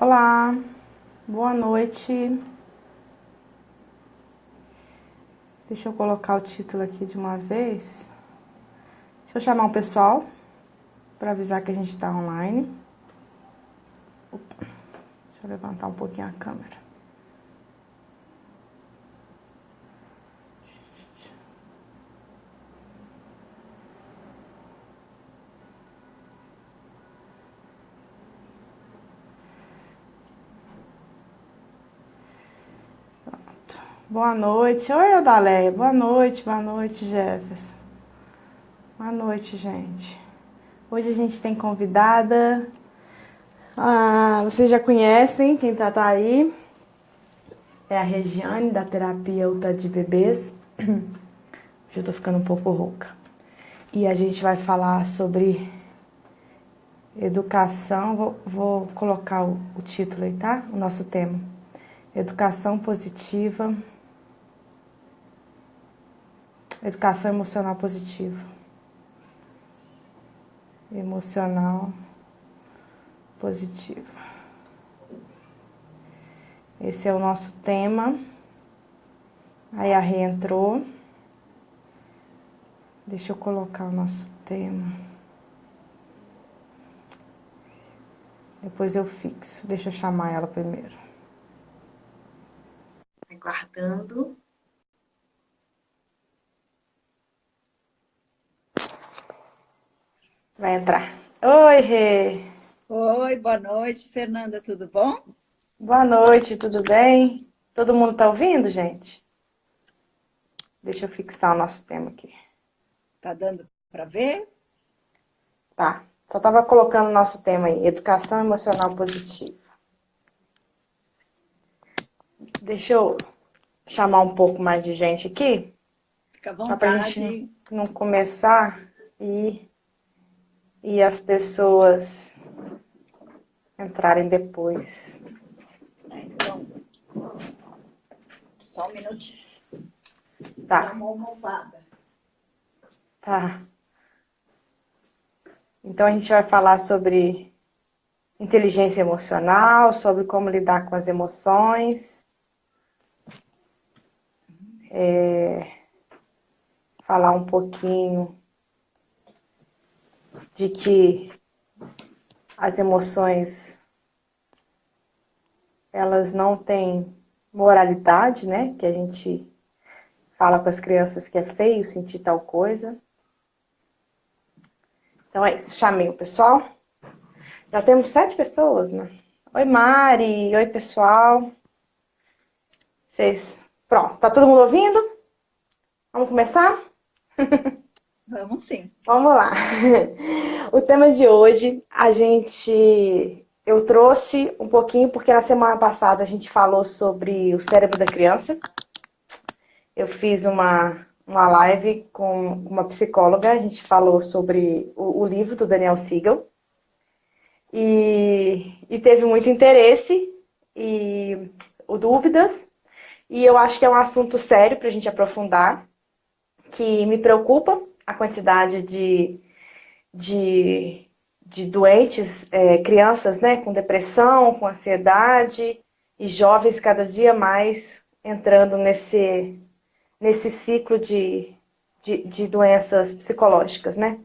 Olá, boa noite. Deixa eu colocar o título aqui de uma vez. Deixa eu chamar o pessoal para avisar que a gente está online. Opa, deixa eu levantar um pouquinho a câmera. Boa noite. Oi, Adaleia. Boa noite, Jefferson. Boa noite, gente. Hoje a gente tem convidada. Vocês já conhecem quem tá aí. É a Regiane, da terapeuta de bebês. Hoje eu tô ficando um pouco rouca. E a gente vai falar sobre educação. Vou colocar o título aí, tá? O nosso tema. Educação positiva. Educação emocional positiva. Emocional positiva. Esse é o nosso tema. Aí a Rê entrou. Deixa eu colocar o nosso tema. Depois eu fixo. Deixa eu chamar ela primeiro. Aguardando. Vai entrar. Oi, Rê. Oi, boa noite, Fernanda, tudo bom? Boa noite, tudo bem? Todo mundo tá ouvindo, gente? Deixa eu fixar o nosso tema aqui. Tá dando para ver? Tá. Só tava colocando o nosso tema aí, educação emocional positiva. Deixa eu chamar um pouco mais de gente aqui, Fica à só pra gente vontade. não começar e as pessoas entrarem depois. Então, só um minutinho. Dá Tá, uma almofada. tá. Então a gente vai falar sobre inteligência emocional, sobre como lidar com as emoções, falar um pouquinho de que as emoções, elas não têm moralidade, né? Que a gente fala com as crianças que é feio sentir tal coisa. Então é isso, chamei o pessoal. Já temos 7 pessoas, né? Oi, Mari. Oi, pessoal. Vocês... Pronto, tá todo mundo ouvindo? Vamos começar? Vamos sim. Vamos lá. O tema de hoje, eu trouxe um pouquinho, porque na semana passada a gente falou sobre o cérebro da criança. Eu fiz uma live com uma psicóloga, a gente falou sobre o livro do Daniel Siegel. E teve muito interesse e dúvidas. E eu acho que é um assunto sério para a gente aprofundar, que me preocupa a quantidade de, de doentes, crianças, né, com depressão, com ansiedade, e jovens cada dia mais entrando nesse ciclo de doenças psicológicas, né?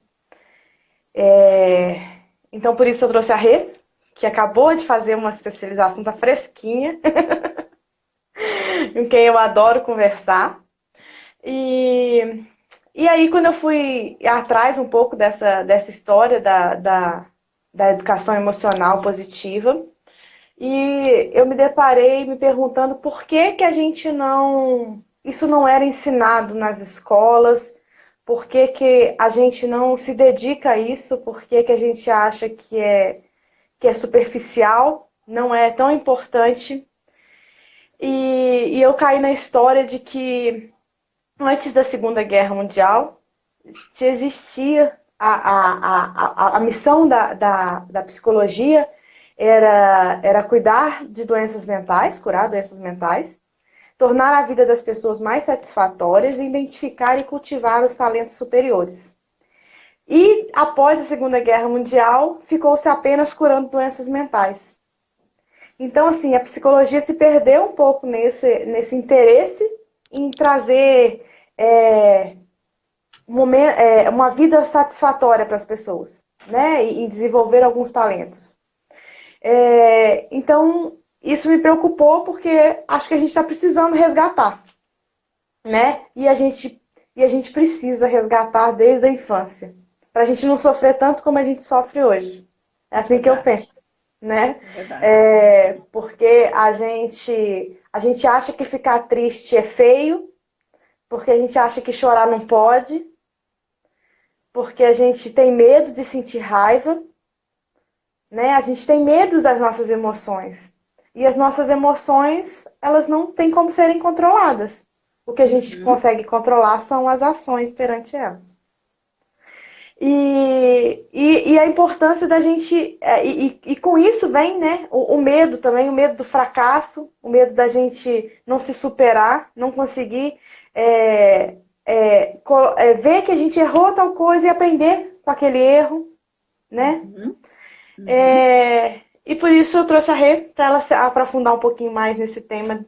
Então, por isso eu trouxe a Rê, que acabou de fazer uma especialização, tá fresquinha, com quem eu adoro conversar. E, e aí, quando eu fui atrás um pouco dessa história da educação emocional positiva, e eu me deparei me perguntando por que que a gente não... Isso não era ensinado nas escolas, por que que a gente não se dedica a isso, por que que a gente acha que é superficial, não é tão importante. E eu caí na história de que antes da Segunda Guerra Mundial já existia a missão da psicologia era cuidar de doenças mentais, curar doenças mentais, tornar a vida das pessoas mais satisfatórias e identificar e cultivar os talentos superiores. E após a Segunda Guerra Mundial, ficou-se apenas curando doenças mentais. Então, assim, a psicologia se perdeu um pouco nesse interesse em trazer é, uma vida satisfatória para as pessoas, né? E desenvolver alguns talentos. Então, isso me preocupou porque acho que a gente está precisando resgatar, né? E a gente precisa resgatar desde a infância, para a gente não sofrer tanto como a gente sofre hoje. É É assim que eu verdade, penso, né? é verdade. Porque a gente acha que ficar triste é feio, porque a gente acha que chorar não pode, porque a gente tem medo de sentir raiva, né? A gente tem medo das nossas emoções. E as nossas emoções, elas não têm como serem controladas. O que a gente Uhum. consegue controlar são as ações perante elas. E a importância da gente. E com isso vem, né, o medo também, o medo do fracasso, o medo da gente não se superar, não conseguir ver que a gente errou tal coisa e aprender com aquele erro, né? Uhum. Uhum. E por isso eu trouxe a Rê para ela se aprofundar um pouquinho mais nesse tema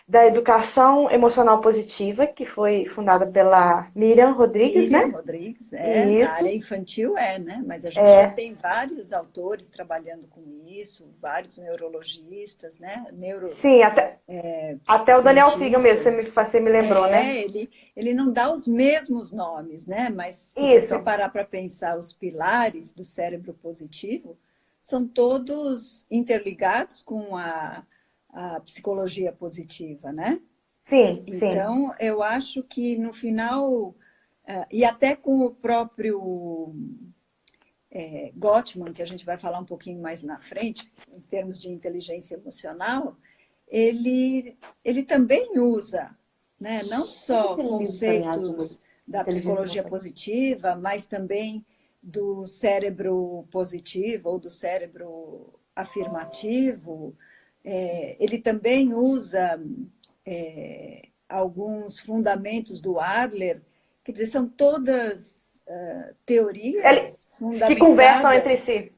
da educação emocional positiva, que foi fundada pela Miriam Rodrigues, Miriam né? Rodrigues, na área Isso. infantil né? Mas a gente já tem vários autores trabalhando com isso, vários neurologistas, né? Sim, até o Daniel Siga mesmo, você me, Cientistas. você me lembrou, né? Ele não dá os mesmos nomes, né? Mas se você Isso. parar para pensar, os pilares do cérebro positivo são todos interligados com a psicologia positiva, né? Sim, sim. Então, eu acho que no final, e até com o próprio Gottman, que a gente vai falar um pouquinho mais na frente, em termos de inteligência emocional, ele também usa, né, não Tem só aquele livro para mim azul, conceitos da Inteligência psicologia Emocional. positiva, mas também do cérebro positivo ou do cérebro afirmativo. Ele também usa alguns fundamentos do Adler, quer dizer, são todas Eles teorias que conversam entre fundamentadas si.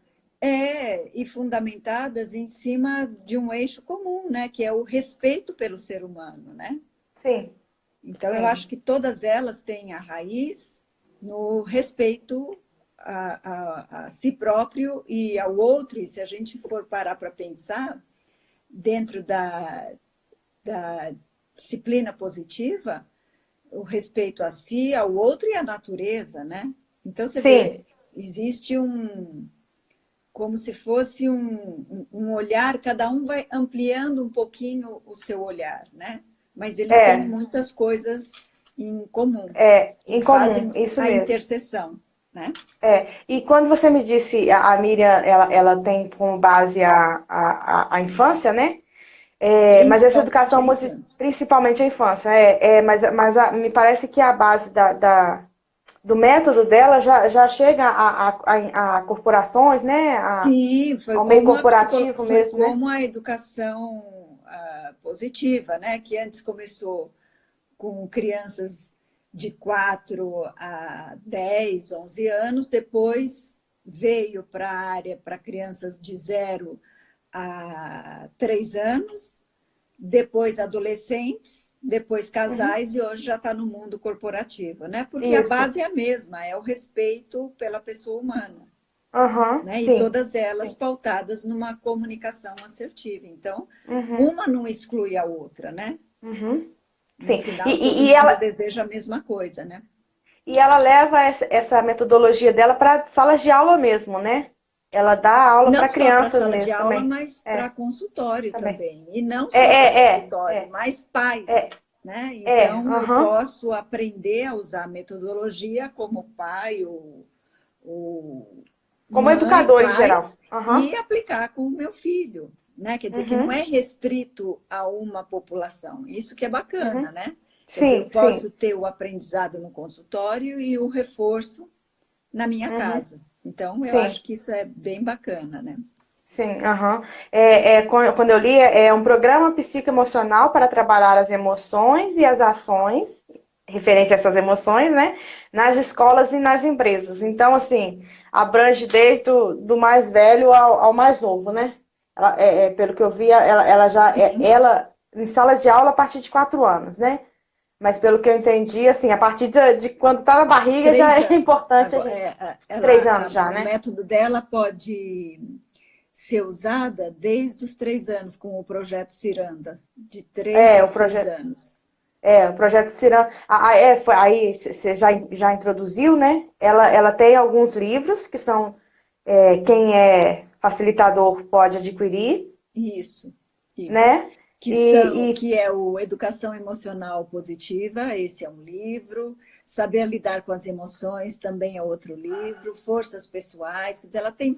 e fundamentadas em cima de um eixo comum, né, que é o respeito pelo ser humano, né? Sim, Então eu sim. acho que todas elas têm a raiz no respeito a si próprio e ao outro, e se a gente for parar para pensar dentro da disciplina positiva, o respeito a si, ao outro e à natureza, né? Então você Sim, vê, existe como se fosse um olhar, cada um vai ampliando um pouquinho o seu olhar, né? Mas eles têm é. muitas coisas em comum e Em comum, fazem isso a mesmo. interseção, né? E quando você me disse, a Miriam, ela tem como base a infância, né? Mas essa Principalmente educação, a infância. principalmente a infância, mas me parece que a base do método dela já chega a corporações, né? Sim, Ao meio corporativo foi mesmo, né? como a educação positiva, né? Que antes começou com crianças de 4 a 10, 11 anos, depois veio para a área para crianças de 0 a 3 anos, depois adolescentes, depois Uhum. casais e hoje já está no mundo corporativo, né? Porque a Isso. base é a mesma, é o respeito pela pessoa humana, Aham, né? E sim. todas elas Sim. pautadas numa comunicação assertiva. Então, Uhum, uma não exclui a outra, né? uhum, No sim. final, todo E, e, e mundo ela, deseja a mesma coisa, né? e ela leva essa metodologia dela para salas de aula mesmo, né? Ela dá aula Não para só para a crianças sala de mesmo aula, também. mas para É, consultório também. também. E não É, só para é, é, consultório, é, mas é, pais, né? Então, eu aham, posso aprender a usar a metodologia como pai ou como mãe, educador em geral. pais, Aham, e aplicar com o meu filho, né? Quer dizer, que não uhum, é restrito a uma população. Isso que é bacana, uhum. né? Quer dizer, eu Sim, sim. posso ter o aprendizado no consultório e o reforço na minha Uhum, casa. Então, eu sim. acho que isso é bem bacana, né? Sim, aham. Quando eu li, é um programa psicoemocional para trabalhar as emoções e as ações, referente a essas emoções, né? Nas escolas e nas empresas. Então, assim, abrange desde do mais velho ao mais novo, né? Pelo que eu vi, ela já Sim, ela em sala de aula a partir de 4 anos, né? Mas pelo que eu entendi, assim, a partir de quando tá na barriga já 3 é anos. importante a Agora, gente. 3 anos já, o né? método dela pode ser usada desde os 3 anos, com o projeto Ciranda, de três É, a o seis projeto. anos. O projeto Cirã. Aí você já introduziu, né? Ela tem alguns livros que são. Quem é facilitador pode adquirir, Isso, isso. né? E Que é o Educação Emocional Positiva, esse é um livro. Saber lidar com as emoções também é outro livro. Forças Pessoais, quer dizer, ela tem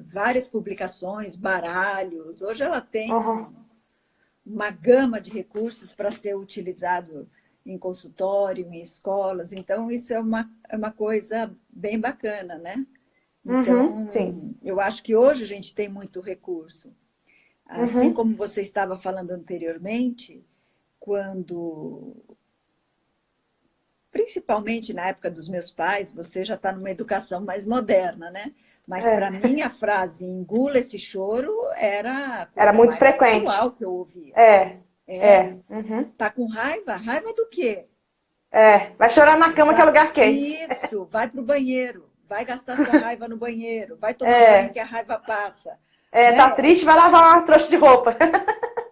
várias publicações, baralhos. Hoje ela tem uhum, uma gama de recursos para ser utilizado em consultório, em escolas. Então, isso é uma coisa bem bacana, né? sim. Então, eu acho que hoje a gente tem muito recurso. Assim Uhum, como você estava falando anteriormente, quando, principalmente na época dos meus pais, você já está numa educação mais moderna, né? Mas para é. mim a frase engula esse choro era a Era coisa muito mais frequente. habitual que eu ouvia. É, É, é. Uhum, tá com raiva? Raiva do quê? vai chorar na cama que é lugar quente. Isso, vai para o banheiro, vai gastar sua raiva no banheiro, vai tomar banho É, que a raiva passa, tá né? triste, vai lavar uma trouxa de roupa.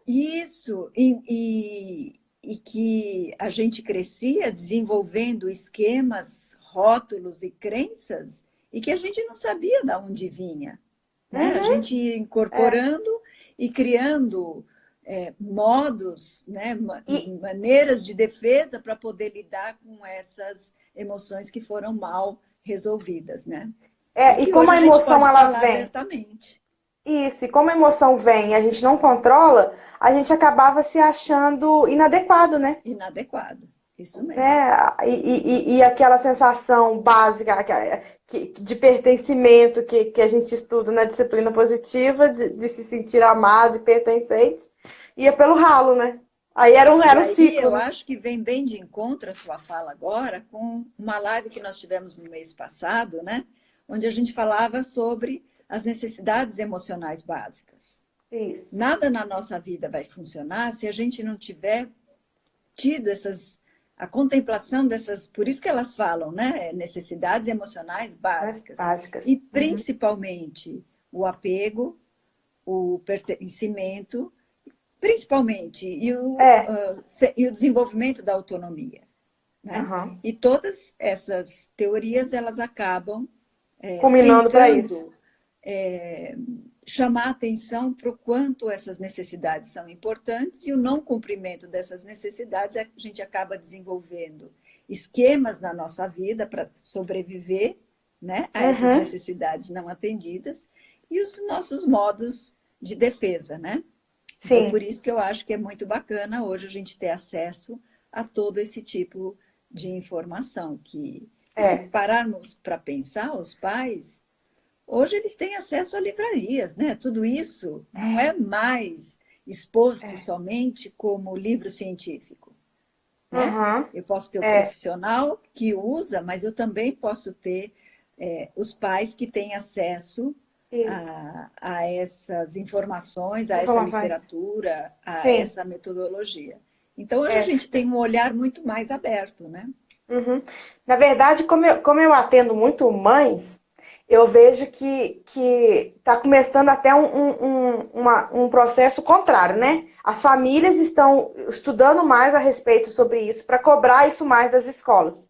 Isso, e que a gente crescia desenvolvendo esquemas, rótulos e crenças e que a gente não sabia de onde vinha, né? A Uhum, gente ia é. incorporando e criando modos, né? E, Maneiras de defesa para poder lidar com essas emoções que foram mal resolvidas, né? E e que como hoje a a gente emoção pode ela falar vem. abertamente. Isso, e como a emoção vem e a gente não controla, a gente acabava se achando inadequado, né? Inadequado, isso mesmo. Né? E aquela sensação básica de pertencimento que a gente estuda na disciplina positiva, de se sentir amado e pertencente, ia pelo ralo, né? Aí E era um aí ciclo, eu né? acho que vem bem de encontro a sua fala agora com uma live que nós tivemos no mês passado, né? Onde a gente falava sobre as necessidades emocionais básicas. Isso. Nada na nossa vida vai funcionar se a gente não tiver tido a contemplação dessas, por isso que elas falam, né? Necessidades emocionais Né? básicas. Básicas. E Uhum. principalmente o apego, o pertencimento, principalmente, É. e o desenvolvimento da autonomia, né? Aham. E todas essas teorias, elas acabam Culminando para isso. tentando chamar atenção para o quanto essas necessidades são importantes e o não cumprimento dessas necessidades, a gente acaba desenvolvendo esquemas na nossa vida para sobreviver, né, a essas Uhum. necessidades não atendidas e os nossos modos de defesa, né? Então, por Sim. isso que eu acho que é muito bacana hoje a gente ter acesso a todo esse tipo de informação. E se É. pararmos para pensar, os pais, hoje eles têm acesso a livrarias, né? Tudo isso não é mais exposto É. somente como livro científico, né? Uhum. Eu posso ter o É. profissional que usa, mas eu também posso ter os pais que têm acesso Isso. a essas informações, a essa Informações. literatura, a Sim. essa metodologia. Então, hoje a É. gente tem um olhar muito mais aberto, né? Uhum. Na verdade, como eu atendo muito mães, eu vejo que está começando até um processo contrário, né? As famílias estão estudando mais a respeito sobre isso para cobrar isso mais das escolas.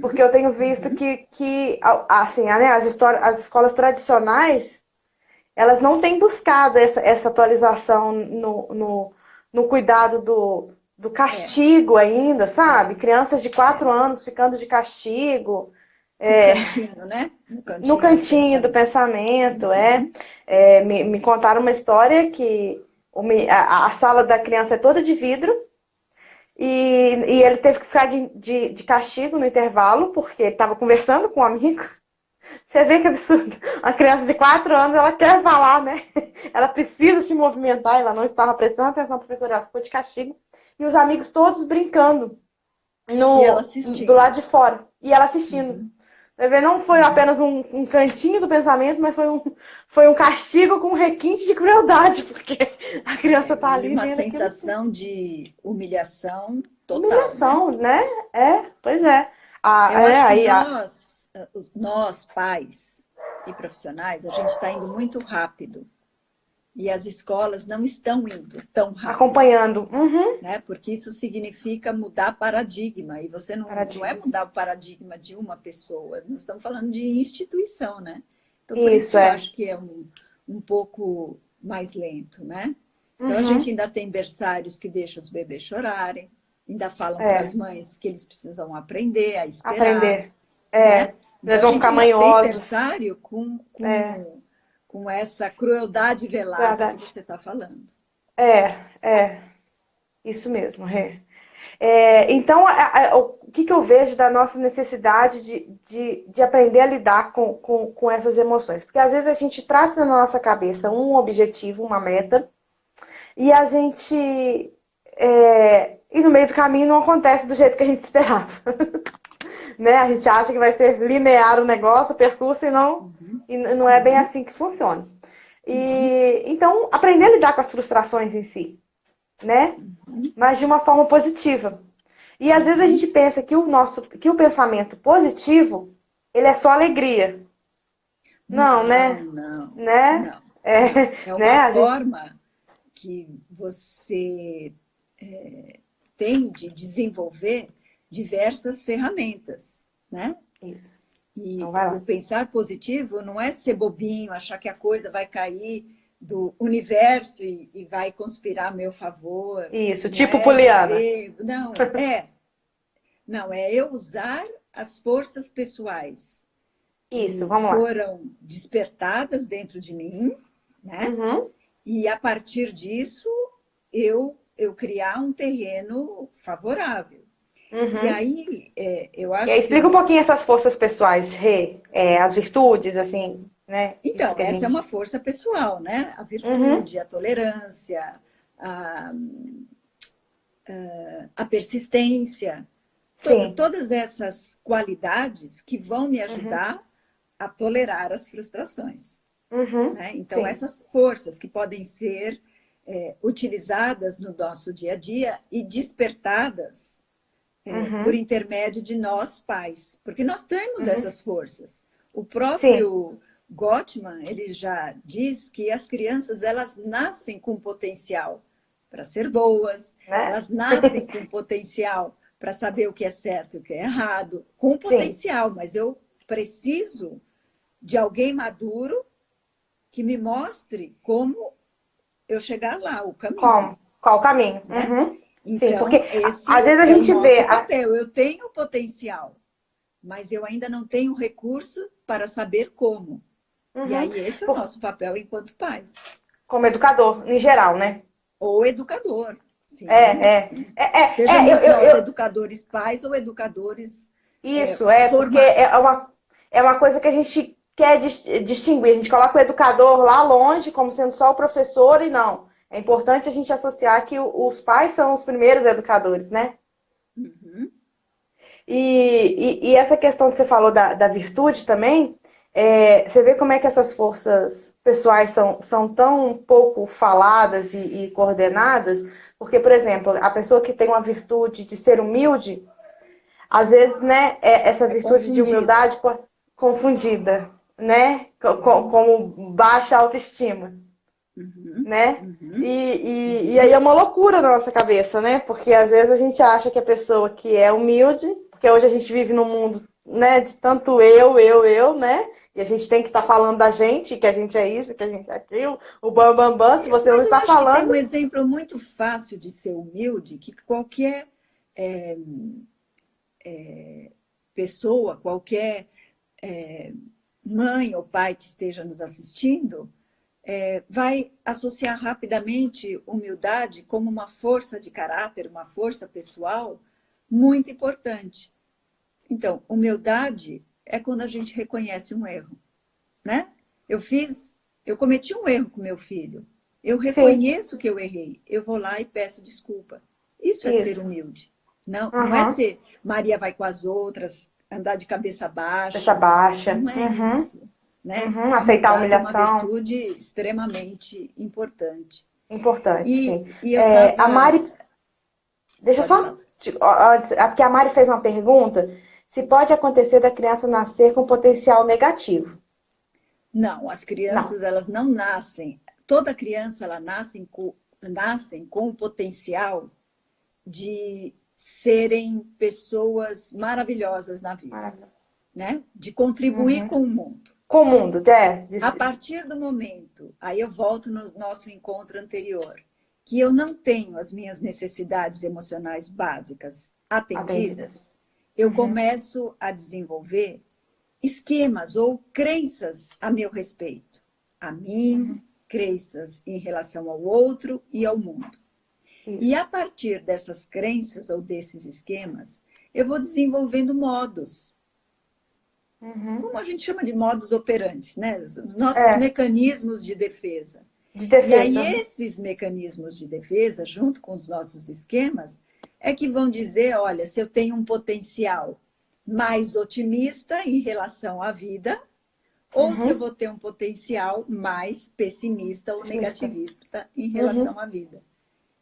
Porque Uhum, eu tenho visto uhum. que assim, né, as escolas tradicionais, elas não têm buscado essa atualização no cuidado do É, castigo ainda, é, sabe? Crianças de quatro é. anos ficando de castigo, No cantinho, né? No no cantinho do cantinho do pensamento. pensamento, Uhum. Me contaram uma história que a sala da criança é toda de vidro e ele teve que ficar de castigo no intervalo porque estava conversando com um amigo. Você vê que absurdo. Uma criança de 4 anos, ela quer falar, né? Ela precisa se movimentar, ela não estava prestando atenção à professora, ela ficou de castigo. E os amigos todos brincando E ela do lado assistindo. de fora. E ela assistindo. Uhum, Você vê, não foi uhum. apenas um cantinho do pensamento, mas foi foi um castigo com requinte de crueldade, porque a criança tá E ali uma vendo aquilo. sensação de humilhação total, né? Humilhação, né? Pois é. Eu acho que Aí, nós, pais e profissionais, a gente está indo muito rápido. E as escolas não estão indo tão rápido, acompanhando. Uhum. né? Porque isso significa mudar paradigma. E você não é Paradigma. mudar o paradigma de uma pessoa, nós estamos falando de instituição, né? Então, por isso que Isso, eu é. acho que é um pouco mais lento, né? Então, a gente Uhum. ainda tem berçários que deixam os bebês chorarem, ainda falam para as É. mães que eles precisam aprender a esperar, Aprender. né? Eles Então, a vão gente ficar ainda tem manhosos. berçário É. com essa crueldade velada que Verdade. você está falando. É. Isso mesmo, Rê. Então, o que, que eu vejo da nossa necessidade de aprender a lidar com essas emoções? Porque às vezes a gente traça na nossa cabeça um objetivo, uma meta, e a gente. E no meio do caminho não acontece do jeito que a gente esperava. Né? A gente acha que vai ser linear o negócio, o percurso, e não é bem Uhum, assim que funciona. uhum, Então, aprender a lidar com as frustrações em si, né? uhum, Mas de uma forma positiva. E às vezes a uhum. gente pensa que o pensamento positivo, ele é só alegria. Não, Não, né? não, Né? não, não. É Né? uma A gente. forma que você tem de desenvolver diversas ferramentas, né? Isso. Então E vai o lá. pensar positivo não é ser bobinho, achar que a coisa vai cair do universo e vai conspirar a meu favor, Isso, não tipo é Poliana. dizer, não, é eu usar as forças pessoais Isso, que vamos lá. foram despertadas dentro de mim, né? Uhum, E a partir disso eu criar um terreno favorável. E uhum. aí eu E aí acho que explica um pouquinho essas forças pessoais, Rê, as virtudes, assim, né? Isso então que a essa é uma gente. força pessoal, né? A Uhum, virtude, a tolerância, a, a persistência, sim. todas essas qualidades que vão me Uhum, ajudar a tolerar as frustrações. uhum, Né? Então, sim. essas forças que podem ser utilizadas no nosso dia a dia e despertadas por Uhum, intermédio de nós pais, porque nós temos uhum, essas forças. O sim. próprio Gottman, ele já diz que as crianças elas nascem com potencial para ser boas, Né? elas nascem com potencial para saber o que é certo e o que é errado, com Sim. potencial, mas eu preciso de alguém maduro que me mostre como eu chegar lá, o caminho, Como? Qual o caminho? né? Uhum. Sim, porque Então, esse às vezes a é o gente vê. nosso papel. Eu tenho potencial, mas eu ainda não tenho recurso para saber como. E Uhum, aí, esse é o nosso papel enquanto pais. como educador, em geral, né? Ou educador. É, Sim, é, sim. é, é, é, Sejamos nós educadores pais ou educadores isso, porque formados. é uma coisa que a gente quer distinguir. A gente coloca o educador lá longe, como sendo só o professor, e não. É importante a gente associar que os pais são os primeiros educadores, né? Uhum. E essa questão que você falou da virtude também, você vê como é que essas forças pessoais são tão pouco faladas e coordenadas, porque, por exemplo, a pessoa que tem uma virtude de ser humilde, às vezes, né, essa É virtude de confundida. humildade confundida, né, Uhum. como baixa autoestima, Uhum. né? Uhum. E aí Uhum. é uma loucura na nossa cabeça, né? Porque às vezes a gente acha que a pessoa que é humilde, porque hoje a gente vive num mundo, né, de tanto eu, né? E a gente tem que estar falando da gente, que a gente é isso, que a gente é aquilo, o bam, bam, bam. Se você não Mas eu está acho que tem um falando, exemplo muito fácil de ser humilde, que qualquer pessoa, qualquer mãe ou pai que esteja nos assistindo, vai associar rapidamente humildade como uma força de caráter, uma força pessoal muito importante. Então, humildade é quando a gente reconhece um erro, né? Eu fiz, eu cometi um erro com meu filho. Eu sim, reconheço que eu errei. Eu vou lá e peço desculpa. Isso é ser isso. humilde. Não, não é Uhum. ser Maria vai com as outras, andar de cabeça Essa baixa. baixa. Não é Uhum. isso. né? Uhum, aceitar a Humildade é uma humilhação. virtude extremamente importante. Importante, sim. E eu estava... A Mari, deixa eu Pode só. falar. Porque a Mari fez uma pergunta: se pode acontecer da criança nascer com potencial negativo? Não, as Não. crianças, elas não nascem. Toda criança, ela nascem com o potencial de serem pessoas maravilhosas na vida, Maravilhoso. né? De contribuir Uhum. com o mundo. Com o mundo, A partir do momento, aí eu volto no nosso encontro anterior, que eu não tenho as minhas necessidades emocionais básicas atendidas. atendidas, eu Uhum. começo a desenvolver esquemas ou crenças a meu respeito, a mim, crenças em relação ao outro e ao mundo. E a Isso. partir dessas crenças ou desses esquemas, eu vou desenvolvendo modos, Uhum. como a gente chama de modos operantes, né? Os nossos É, mecanismos de defesa. de E aí, defesa. esses mecanismos de defesa, junto com os nossos esquemas, é que vão dizer: olha, se eu tenho um potencial mais otimista em relação à vida, ou se eu Uhum. vou ter um potencial mais pessimista ou Otimista. negativista em relação Uhum. à vida.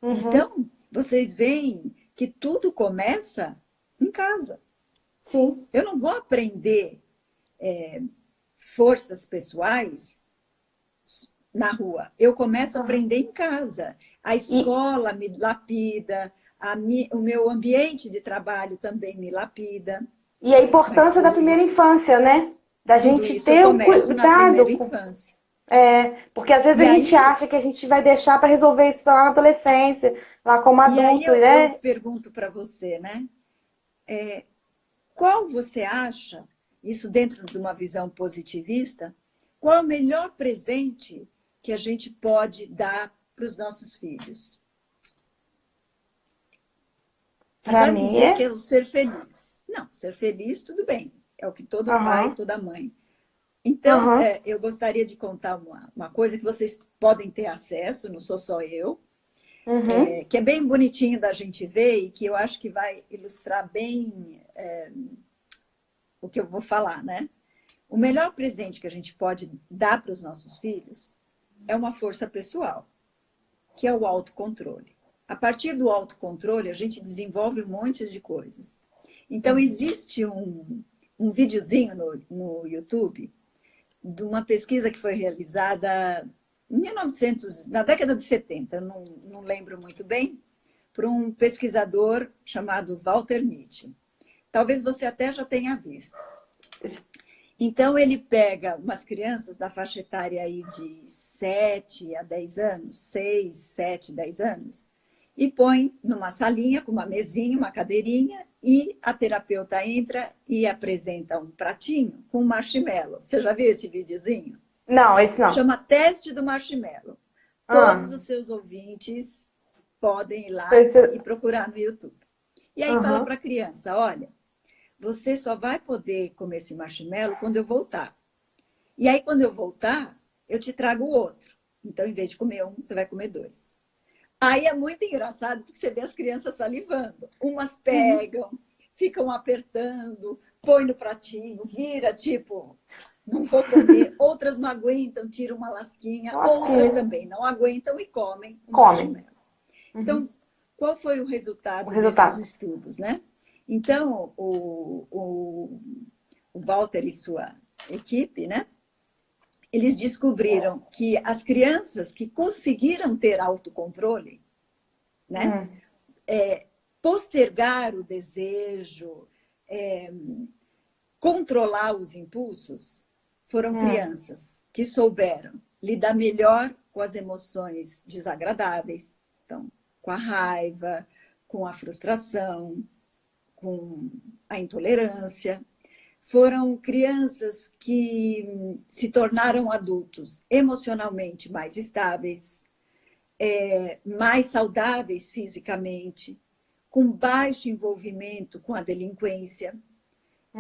Uhum. Então, vocês veem que tudo começa em casa. Sim. Eu não vou aprender forças pessoais na rua. Eu começo a Uhum. aprender em casa. A E, escola me lapida, o meu ambiente de trabalho também me lapida. e a Mas importância da primeira infância, né? Da tudo gente isso eu ter o começo na primeira cuidado infância. porque às vezes E a gente aí, acha que a gente vai deixar para resolver isso lá na adolescência, lá como e aí adulto, eu né? pergunto para você, né? Qual você acha, isso dentro de uma visão positivista, qual é o melhor presente que a gente pode dar para os nossos filhos? Que Para vai mim dizer que é. é o ser feliz. Não, ser feliz, tudo bem. É o que todo pai, Aham, toda mãe. Então, aham, eu gostaria de contar uma coisa que vocês podem ter acesso, não sou só eu, uhum, que é bem bonitinho da gente ver e que eu acho que vai ilustrar bem o que eu vou falar, né? O melhor presente que a gente pode dar para os nossos filhos é uma força pessoal, que é o autocontrole. A partir do autocontrole, a gente desenvolve um monte de coisas. Então, uhum. existe um videozinho no YouTube de uma pesquisa que foi realizada em 1900, na década de 70, não lembro muito bem, por um pesquisador chamado Walter Mitty. Talvez você até já tenha visto. Então, ele pega umas crianças da faixa etária aí de 7 a 10 anos, 6, 7, 10 anos, e põe numa salinha com uma mesinha, uma cadeirinha, e a terapeuta entra e apresenta um pratinho com marshmallow. Você já viu esse videozinho? Não, esse não. Chama Teste do Marshmallow. Todos Ah, os seus ouvintes podem ir lá e esse- procurar no YouTube. E aí fala aham, para a criança: olha, você só vai poder comer esse marshmallow quando eu voltar. E aí, quando eu voltar, eu te trago outro. Então, em vez de comer um, você vai comer dois. Aí é muito engraçado, porque você vê as crianças salivando. Umas uhum. pegam, ficam apertando, põe no pratinho, vira, tipo, não vou comer. Outras não aguentam, tiram uma lasquinha. Outras Lasquinha. também não aguentam e comem o Come. marshmallow. Uhum. Então, qual foi o O resultado desses resultado. estudos, né? Então, o Walter e sua equipe, né? Eles descobriram que as crianças que conseguiram ter autocontrole, né? Hum, Postergar o desejo, controlar os impulsos, foram hum, crianças que souberam lidar melhor com as emoções desagradáveis, então, com a raiva, com a frustração, com a intolerância. Foram crianças que se tornaram adultos emocionalmente mais estáveis, mais saudáveis fisicamente, com baixo envolvimento com a delinquência.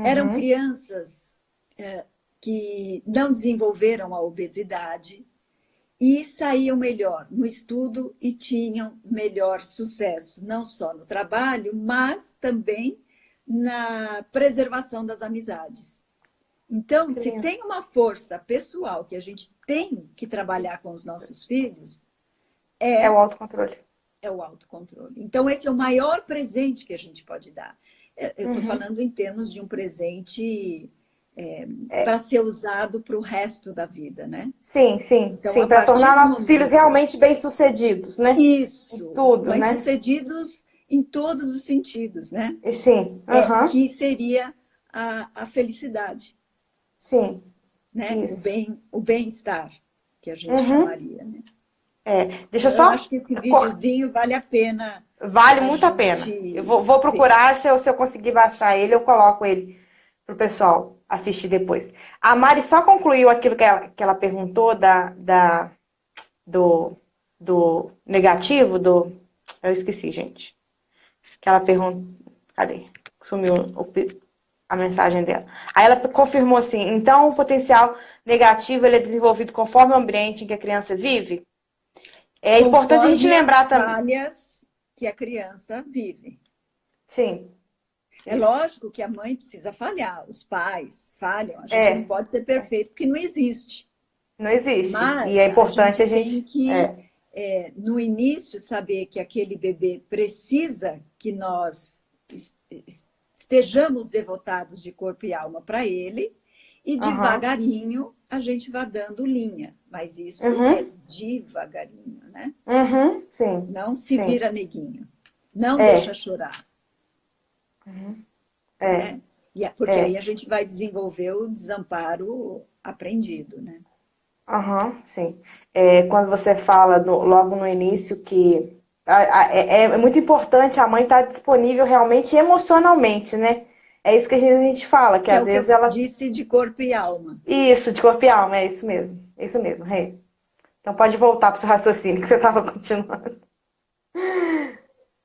Eram uhum. crianças que não desenvolveram a obesidade e saíam melhor no estudo e tinham melhor sucesso, não só no trabalho, mas também na preservação das amizades. Então, se Criança. tem uma força pessoal que a gente tem que trabalhar com os nossos filhos, É é, o autocontrole. é o autocontrole. Então, esse é o maior presente que a gente pode dar. Eu estou Uhum. falando em termos de um presente É, para ser usado para o resto da vida, né? sim, sim, Então, sim, a para partir tornar do nossos filhos momento realmente bem-sucedidos, né? Em isso, tudo, né? bem-sucedidos em todos os sentidos, né? E sim, aham, Que seria a felicidade, sim, né? isso. O bem-estar, que a gente Uhum. chamaria, né? É, deixa eu Então, eu só acho que esse cortar. videozinho vale a pena Vale a muito a pena. Eu gente vou ver. procurar, se eu conseguir baixar ele, eu coloco ele pro pessoal assistir depois. A Mari só concluiu aquilo que ela perguntou do, do negativo, eu esqueci, gente. Que ela perguntou. Cadê? Sumiu a mensagem dela. Aí ela confirmou assim: então o potencial negativo ele é desenvolvido conforme o ambiente em que a criança vive? É importante a gente Conforme as lembrar também. falhas que a criança vive. Sim, É isso. lógico que a mãe precisa falhar, os pais falham, a gente não É, pode ser perfeito porque não existe. não existe. E Mas é a importante gente a tem gente. que, no início, saber que aquele bebê precisa que nós estejamos devotados de corpo e alma para ele, e Aham. devagarinho a gente vai dando linha. Mas isso é Uhum. devagarinho, né? Uhum. Sim. Não se Sim. vira neguinho. Não deixa É. chorar, É. né? Porque aí É. a gente vai desenvolver o desamparo aprendido, né? Aham. Sim. É, quando você fala logo no início que é muito importante a mãe estar disponível realmente emocionalmente, né? É isso que a gente fala, que Que é às o que vezes eu ela. disse de corpo e alma. Isso, de corpo e alma, é isso mesmo. É isso mesmo, Rei. Então pode voltar para o seu raciocínio que você estava continuando.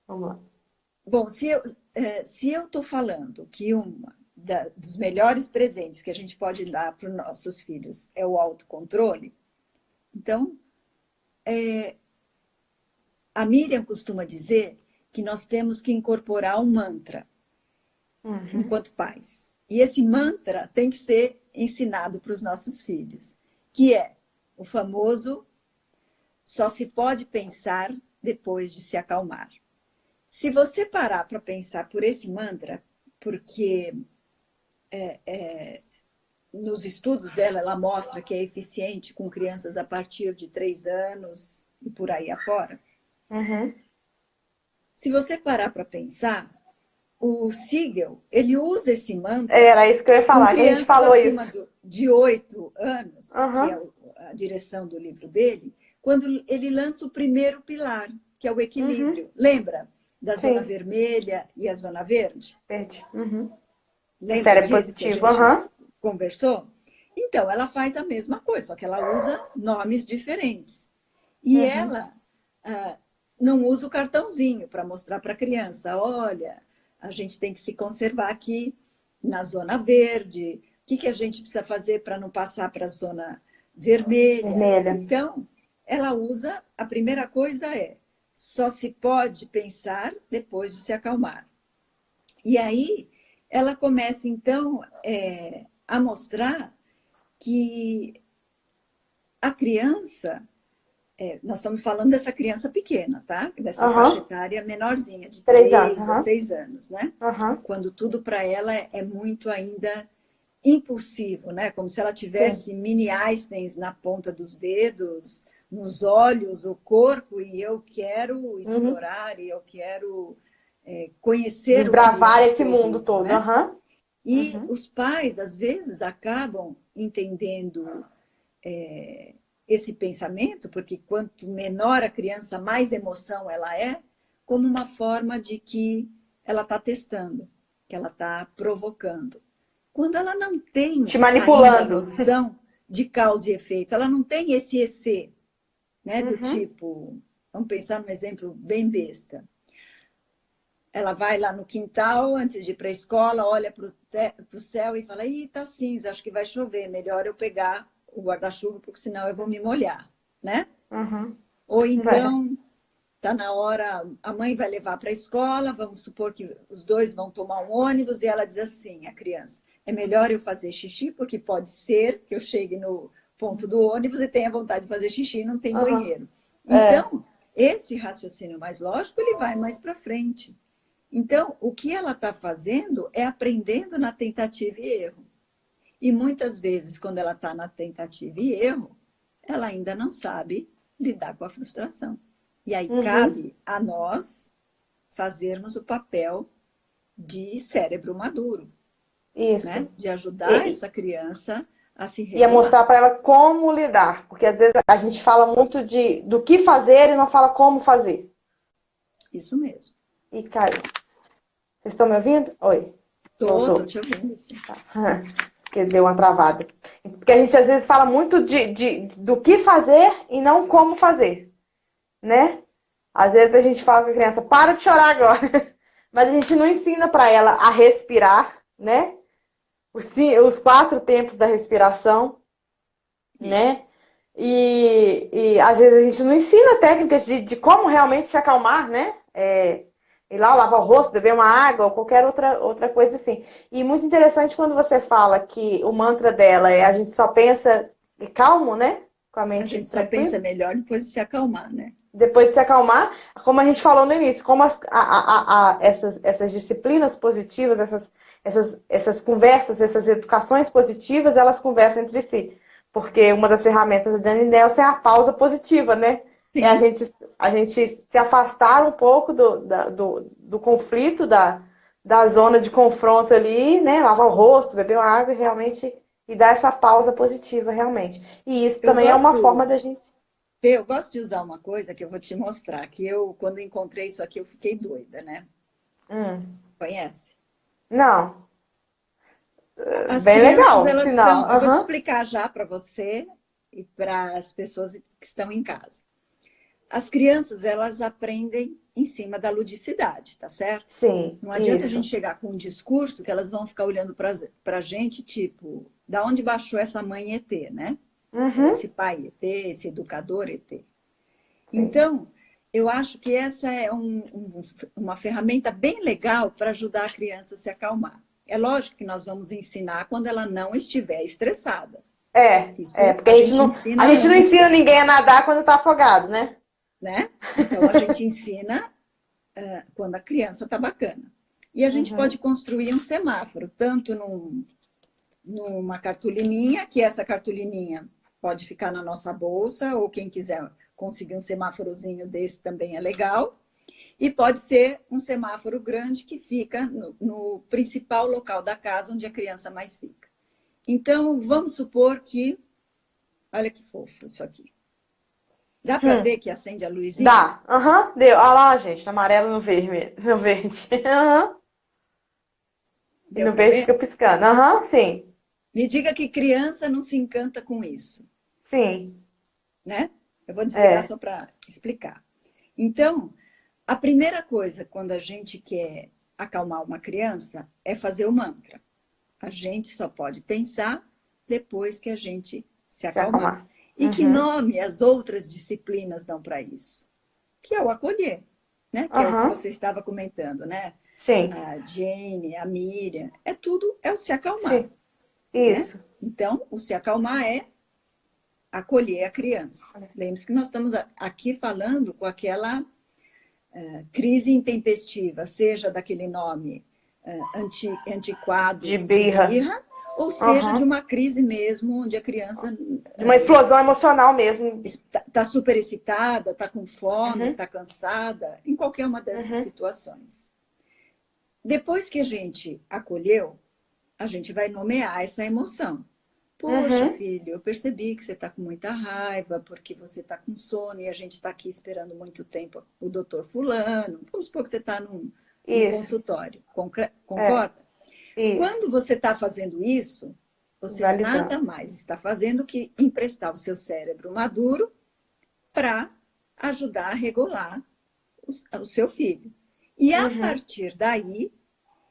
Vamos lá. Bom, se eu estou falando que dos melhores presentes que a gente pode dar para os nossos filhos é o autocontrole, então a Miriam costuma dizer que nós temos que incorporar um mantra Uhum. enquanto pais. E esse mantra tem que ser ensinado para os nossos filhos, que é o famoso só se pode pensar depois de se acalmar. Se você parar para pensar por esse mantra, porque nos estudos dela, ela mostra que é eficiente com crianças a partir de 3 anos e por aí afora. Uhum. Se você parar para pensar, o Siegel, ele usa esse mantra Era isso que eu ia com falar, que a gente crianças falou acima isso. de 8 anos, que é Aham. a direção do livro dele, quando ele lança o primeiro pilar, que é o Uhum. equilíbrio. Lembra da zona Sim, vermelha e a zona verde? verde. Uhum. O Lembra cérebro disso que a positivo, gente aham. conversou? Então, ela faz a mesma coisa, só que ela usa nomes diferentes. E Uhum. ela não usa o cartãozinho para mostrar para a criança: olha, a gente tem que se conservar aqui na zona verde, o que a gente precisa fazer para não passar para a zona vermelha. Vermelha. Então, ela usa, a primeira coisa é: só se pode pensar depois de se acalmar. E aí ela começa, então, a mostrar que a criança, nós estamos falando dessa criança pequena, tá? Dessa faixa Aham. etária menorzinha, de 3 anos, 3 a aham. 6 anos, né? Aham. Quando tudo para ela é muito ainda impulsivo, né? Como se ela Sim. tivesse mini Einsteins na ponta dos dedos, nos olhos, o corpo, e eu quero Uhum. explorar, e eu quero conhecer o Desbravar ambiente que esse eu mundo vivo, todo, né? aham. E Uhum. os pais, às vezes, acabam entendendo esse pensamento, porque quanto menor a criança, mais emoção ela é, como uma forma de que ela está testando, que ela está provocando. Quando ela não tem Te ainda manipulando. noção de causa e efeito, ela não tem esse EC, né, do Uhum. tipo, vamos pensar num exemplo bem besta. Ela vai lá no quintal, antes de ir para a escola, olha para o céu e fala: ih, tá cinza, acho que vai chover, melhor eu pegar o guarda-chuva, porque senão eu vou me molhar, né? Uhum. Ou Vai. então, tá na hora, a mãe vai levar para a escola, vamos supor que os dois vão tomar um ônibus, e ela diz assim, a criança: é melhor eu fazer xixi, porque pode ser que eu chegue no ponto do ônibus e tenha vontade de fazer xixi e não tem Aham. banheiro. É. Então, esse raciocínio mais lógico, ele vai mais para frente. Então, o que ela está fazendo é aprendendo na tentativa e erro. E muitas vezes, quando ela está na tentativa e erro, ela ainda não sabe lidar com a frustração. E aí Uhum. cabe a nós fazermos o papel de cérebro maduro, né? Isso. De ajudar E, essa criança a se e é regular. mostrar para ela como lidar, porque às vezes a gente fala muito do que fazer e não fala como fazer. Isso mesmo. E caiu. Vocês estão me ouvindo? Oi, Tô voltou. te ouvindo, sim. Que deu uma travada. Porque a gente às vezes fala muito do que fazer e não como fazer, né? Às vezes a gente fala com a criança, para de chorar agora. Mas a gente não ensina para ela a respirar, né? Os 4 tempos da respiração, né? Isso. E às vezes a gente não ensina técnicas de como realmente se acalmar, né? Ir lá lavar o rosto, beber uma água ou qualquer outra coisa assim. E muito interessante quando você fala que o mantra dela é a gente só pensa e calmo, né? Com a A mente gente só pensa tranquila. melhor depois de se acalmar, né? Depois de se acalmar, como a gente falou no início, como essas disciplinas positivas, essas conversas, essas educações positivas, elas conversam entre si. Porque uma das ferramentas da Jane Nelson é a pausa positiva, né? É Sim. a gente se afastar um pouco do conflito, da zona de confronto ali, né? Lavar o rosto, beber uma água e realmente e dar essa pausa positiva, realmente. E isso Eu também é uma forma gosto, da gente. eu gosto de usar uma coisa que eu vou te mostrar, que eu, quando encontrei isso aqui, eu fiquei doida, né? Hum, Conhece? não. As Bem crianças, legal, elas sinal. são. Eu vou te Aham. explicar já para você e para as pessoas que estão em casa. As crianças, elas aprendem em cima da ludicidade, tá certo? Sim, Não adianta a gente isso. chegar com um discurso que elas vão ficar olhando para a gente, tipo, da onde baixou essa mãe ET, né? Uhum. Esse pai ET, esse educador ET. Sim. Então, eu acho que essa é uma ferramenta bem legal para ajudar a criança a se acalmar. É lógico que nós vamos ensinar quando ela não estiver estressada. Isso Porque a gente a ensina gente não ensina antes, ninguém a nadar quando tá afogado, né? né? Então, a gente ensina quando a criança está bacana. E a gente pode Uhum. construir um semáforo, tanto numa cartolininha, que essa cartolininha pode ficar na nossa bolsa, ou quem quiser conseguir um semáforozinho desse também é legal. E pode ser um semáforo grande que fica no principal local da casa onde a criança mais fica. Então, vamos supor que. Olha que fofo isso aqui. Dá para ver que acende a luzinha? Dá. Aham, deu. Olha lá, gente, no amarelo e no vermelho. No verde. Aham. E Deu no para verde ver? fica piscando. Aham, sim. Me diga que criança não se encanta com isso, Sim. né? Eu vou desligar É. só para explicar. Então, a primeira coisa quando a gente quer acalmar uma criança é fazer o mantra. A gente só pode pensar depois que a gente se Se acalmar. acalmar. E que Uhum. nome as outras disciplinas dão para isso? Que é o acolher, né? Que é o que Aham. você estava comentando, né? Sim. A Jane, a Miriam, é tudo, é o se acalmar, Sim. né? Isso. Então, o se acalmar é acolher a criança. Lembre-se que nós estamos aqui falando com aquela crise intempestiva, seja daquele nome De antiquado de birra. birra, ou seja de Aham. uma crise mesmo, onde a criança De uma explosão emocional mesmo. está super excitada, está com fome, Uhum. está cansada, em qualquer uma dessas Uhum. situações. Depois que a gente acolheu, a gente vai nomear essa emoção. Poxa, Uhum. filho, eu percebi que você está com muita raiva, porque você está com sono e a gente está aqui esperando muito tempo o doutor Fulano. Vamos supor que você está num Isso. consultório. É. Concorda? Isso. Quando você está fazendo isso, você nada Validando. mais está fazendo que emprestar o seu cérebro maduro para ajudar a regular o seu filho. E a Uhum. partir daí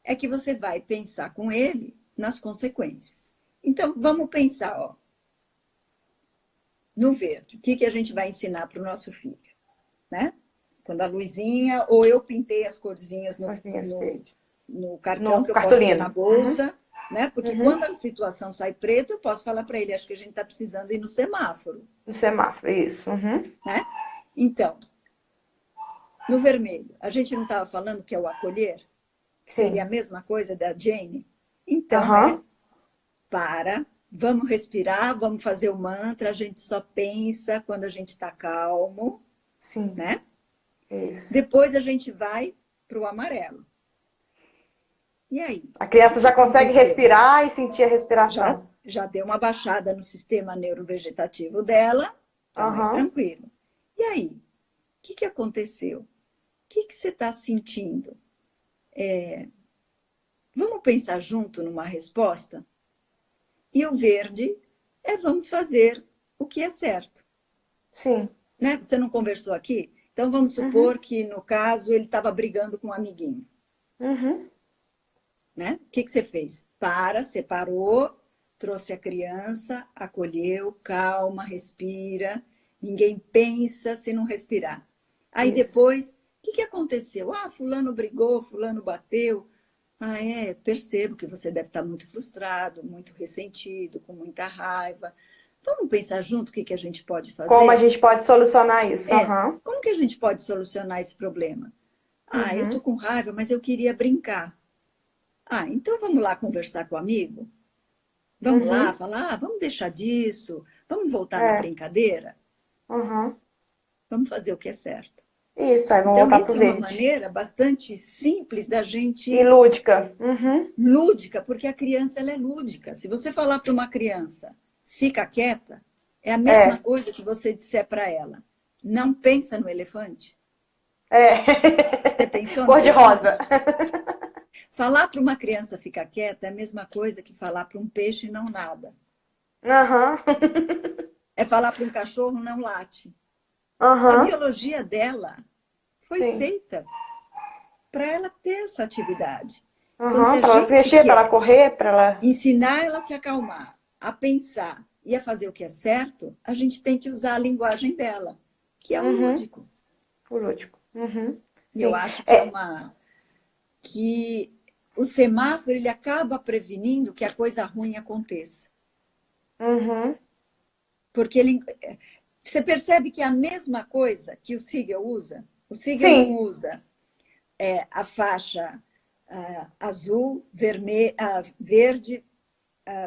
é que você vai pensar com ele nas consequências. Então, vamos pensar, ó, no verde. O que a gente vai ensinar para o nosso filho? Né? Quando a luzinha, ou eu pintei as corzinhas Coisinhas no, verdes. no cartão No que eu posso ter na cartolina. Uhum. bolsa, né? Porque Uhum. quando a situação sai preta, eu posso falar para ele, acho que a gente está precisando ir no semáforo, No semáforo, isso. Uhum. né? Então, no vermelho, a gente não estava falando que é o acolher, que seria a Sim. mesma coisa da Jane? Então Aham. para, vamos respirar, vamos fazer o mantra, a gente só pensa quando a gente está calmo, Sim. né? Isso. Depois a gente vai para o amarelo. E aí? A O criança que já consegue aconteceu? respirar e sentir a Já, respiração. já deu uma baixada no sistema neurovegetativo dela, está mais Aham. tranquilo. E aí? O que aconteceu? O que você está sentindo? Vamos pensar junto numa resposta? E o verde é vamos fazer o que é certo. Sim. Né? Você não conversou aqui? Então vamos Uhum. supor que, no caso, ele estava brigando com um amiguinho. Uhum. Né? O que você fez? Separou, trouxe a criança, acolheu, calma, respira. Ninguém pensa se não respirar. Aí Isso. depois, o que aconteceu? Ah, fulano brigou, fulano bateu. Ah, percebo que você deve estar muito frustrado, muito ressentido, com muita raiva. Vamos pensar junto o que a gente pode Como a fazer? gente pode solucionar isso? Aham. Como que a gente pode solucionar esse problema? Ah, eu tô Uhum. com raiva, mas eu queria brincar. Ah, então vamos lá conversar com o amigo? Vamos lá Uhum. falar, vamos deixar disso, vamos voltar na É. brincadeira, Uhum. vamos fazer o que é certo. Isso, aí vamos Então, voltar isso pro é uma verde. maneira bastante simples da E gente lúdica. Uhum. lúdica, porque a criança ela é lúdica. Se você falar para uma criança, fica quieta, é a mesma É. coisa que você disser para ela, não pensa no elefante. Você É. pensou no Cor de rosa. elefante? Falar para uma criança ficar quieta é a mesma coisa que falar para um peixe não nada. Aham. É falar para um cachorro não late. A Aham. biologia dela foi Sim. feita para ela ter essa atividade. Então, se Aham. a Para ela se gente mexer, para ela quer correr, para ela. ensinar ela a se acalmar, a pensar e a fazer o que é certo, a gente tem que usar a linguagem dela, que é o Uhum. lúdico. O lúdico. Uhum. E eu Sim. acho que é É. uma que o semáforo ele acaba prevenindo que a coisa ruim aconteça. Uhum. Porque ele, você percebe que é a mesma coisa que o Siegel usa. O Siegel não Sim. usa a faixa azul, verde,